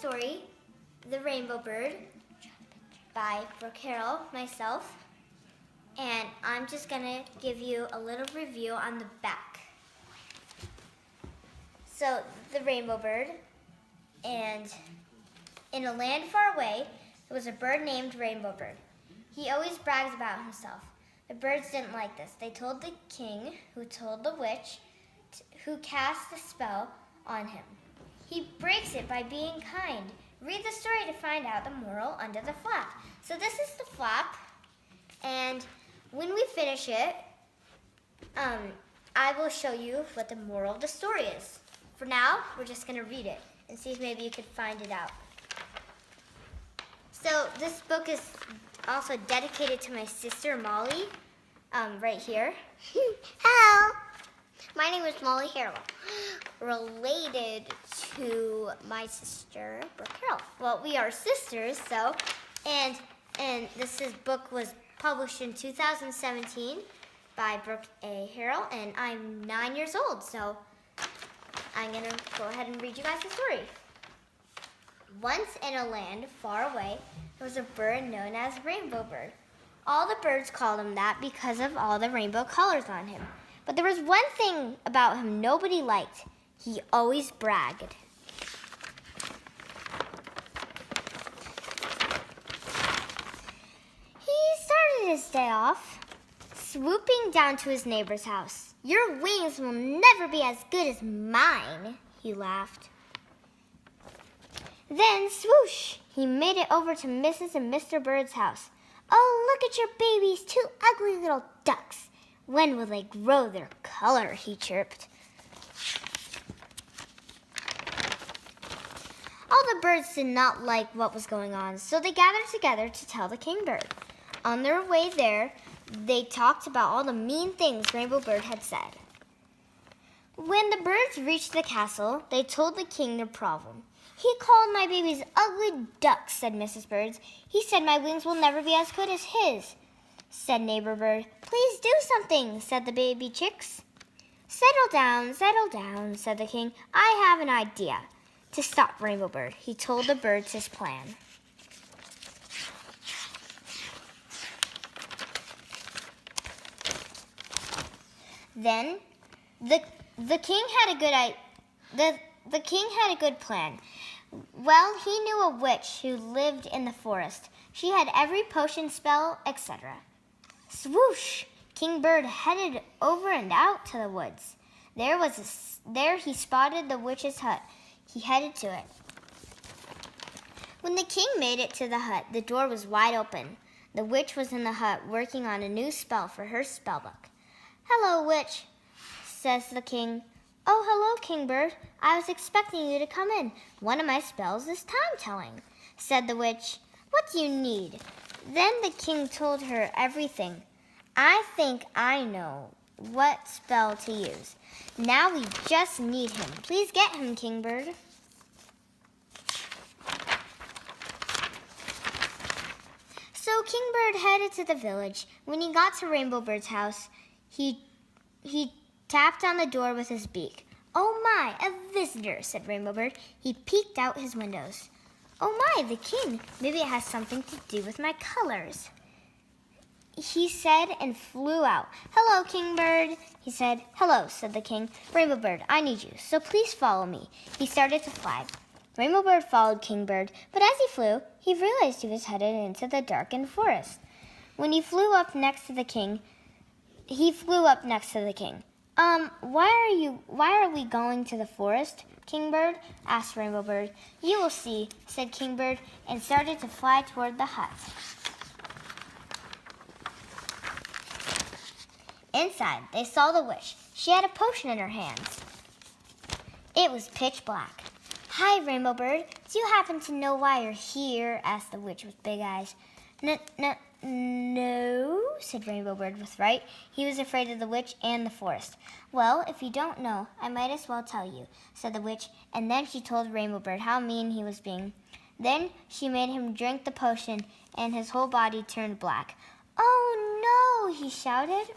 story, The Rainbow Bird, by Brooke Harrell, myself. And I'm just going to give you a little review on the back. So, The Rainbow Bird, and in a land far away, there was a bird named Rainbow Bird. He always brags about himself. The birds didn't like this. They told the king, who told the witch, who cast the spell on him. He breaks it by being kind. Read the story to find out the moral under the flap. So this is the flap, and when we finish it, I will show you what the moral of the story is. For now, we're just going to read it and see if maybe you could find it out. So this book is also dedicated to my sister Molly, right here. Hello, my name is Molly Harrell, related to my sister Brooke Harrell. Well, we are sisters, so, and this book was published in 2017 by Brooke A. Harrell, and I'm 9 years old, so I'm going to go ahead and read you guys the story. Once in a land far away, there was a bird known as Rainbow Bird. All the birds called him that because of all the rainbow colors on him. But there was one thing about him nobody liked. He always bragged. He started his day off swooping down to his neighbor's house. "Your wings will never be as good as mine," he laughed. Then, swoosh, he made it over to Mrs. and Mr. Bird's house. "Oh, look at your babies, two ugly little ducks. When will they grow their color?" he chirped. All the birds did not like what was going on, so they gathered together to tell the kingbird. On their way there, they talked about all the mean things Rainbow Bird had said. When the birds reached the castle, they told the king their problem. "He called my babies ugly ducks," said Mrs. Bird. "He said my wings will never be as good as his," said Neighbor Bird. "Please do something," said the baby chicks. Settle down, said the king. "I have an idea." To stop Rainbow Bird, he told the birds his plan. Then the king had a good plan. Well, he knew a witch who lived in the forest. She had every potion, spell, etc. Swoosh! Kingbird headed over and out to the woods. There he spotted the witch's hut. He headed to it. When the king made it to the hut, the door was wide open. The witch was in the hut working on a new spell for her spellbook. "Hello, witch," says the king. "Oh, hello, Kingbird. I was expecting you to come in. One of my spells is time-telling," said the witch. "What do you need?" Then the king told her everything. "I think I know what spell to use. Now we just need him. Please get him, Kingbird." So Kingbird headed to the village. When he got to Rainbow Bird's house, he tapped on the door with his beak. "Oh my, a visitor," said Rainbow Bird. He peeked out his windows. "Oh my, the king. Maybe it has something to do with my colors," he said, and flew out. "Hello, Kingbird," he said. "Hello," said the king. "Rainbow Bird, I need you, so please follow me." He started to fly. Rainbow Bird followed Kingbird, but as he flew, he realized he was headed into the darkened forest. When he flew up next to the king, Why are we going to the forest, Kingbird?" asked Rainbow Bird. "You will see," said Kingbird, and started to fly toward the hut. Inside, they saw the witch. She had a potion in her hands. It was pitch black. "Hi, Rainbow Bird. Do you happen to know why you're here?" asked the witch with big eyes. No, said Rainbow Bird with fright. He was afraid of the witch and the forest. "Well, if you don't know, I might as well tell you," said the witch, and then she told Rainbow Bird how mean he was being. Then she made him drink the potion, and his whole body turned black. "Oh, no," he shouted.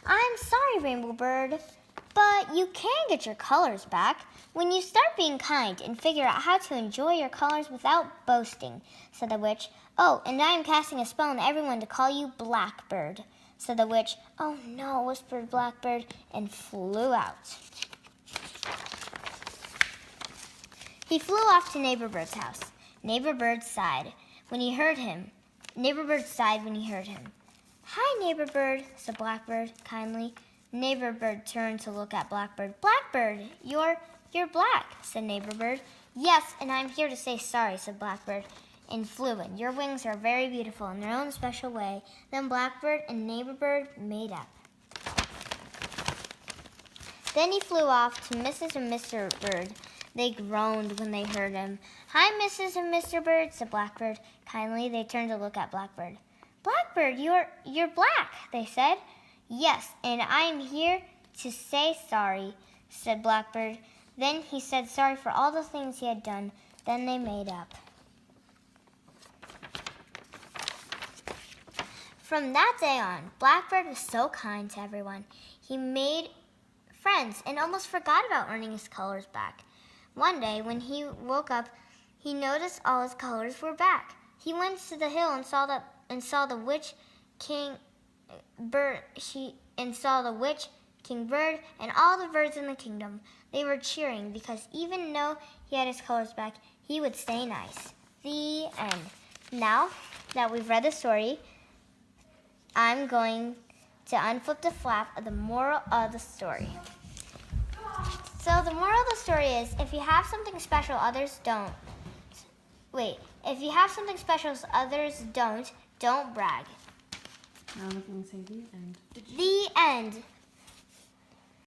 "I'm sorry, Rainbow Bird, but you can get your colors back. When you start being kind and figure out how to enjoy your colors without boasting, said the witch. Oh, and I am casting a spell on everyone to call you Blackbird, said the witch. Oh no, whispered Blackbird, and flew out. He flew off to Neighbor Bird's house. Neighbor Bird sighed when he heard him. Hi, Neighbor Bird, said Blackbird kindly. Neighbor Bird turned to look at Blackbird. Blackbird, you're black, said Neighbor Bird. Yes, and I'm here to say sorry, said Blackbird, and flew in. Your wings are very beautiful in their own special way. Then Blackbird and Neighbor Bird made up. Then he flew off to Mrs. and Mr. Bird. They groaned when they heard him. Hi, Mrs. and Mr. Bird, said Blackbird kindly. They turned to look at Blackbird. Blackbird, you're black, they said. Yes, and I'm here to say sorry, said Blackbird. Then he said sorry for all the things he had done. Then they made up. From that day on, Blackbird was so kind to everyone. He made friends and almost forgot about earning his colors back. One day, when he woke up, he noticed all his colors were back. He went to the hill and saw the witch, King Bird. Saw the witch, King Bird, and all the birds in the kingdom. They were cheering because even though he had his colors back, he would stay nice. The end. Now that we've read the story, I'm going to unflip the flap of the moral of the story. So the moral of the story is, if you have something special others don't. If you have something special others don't brag. Now I'm going to say the end. The end.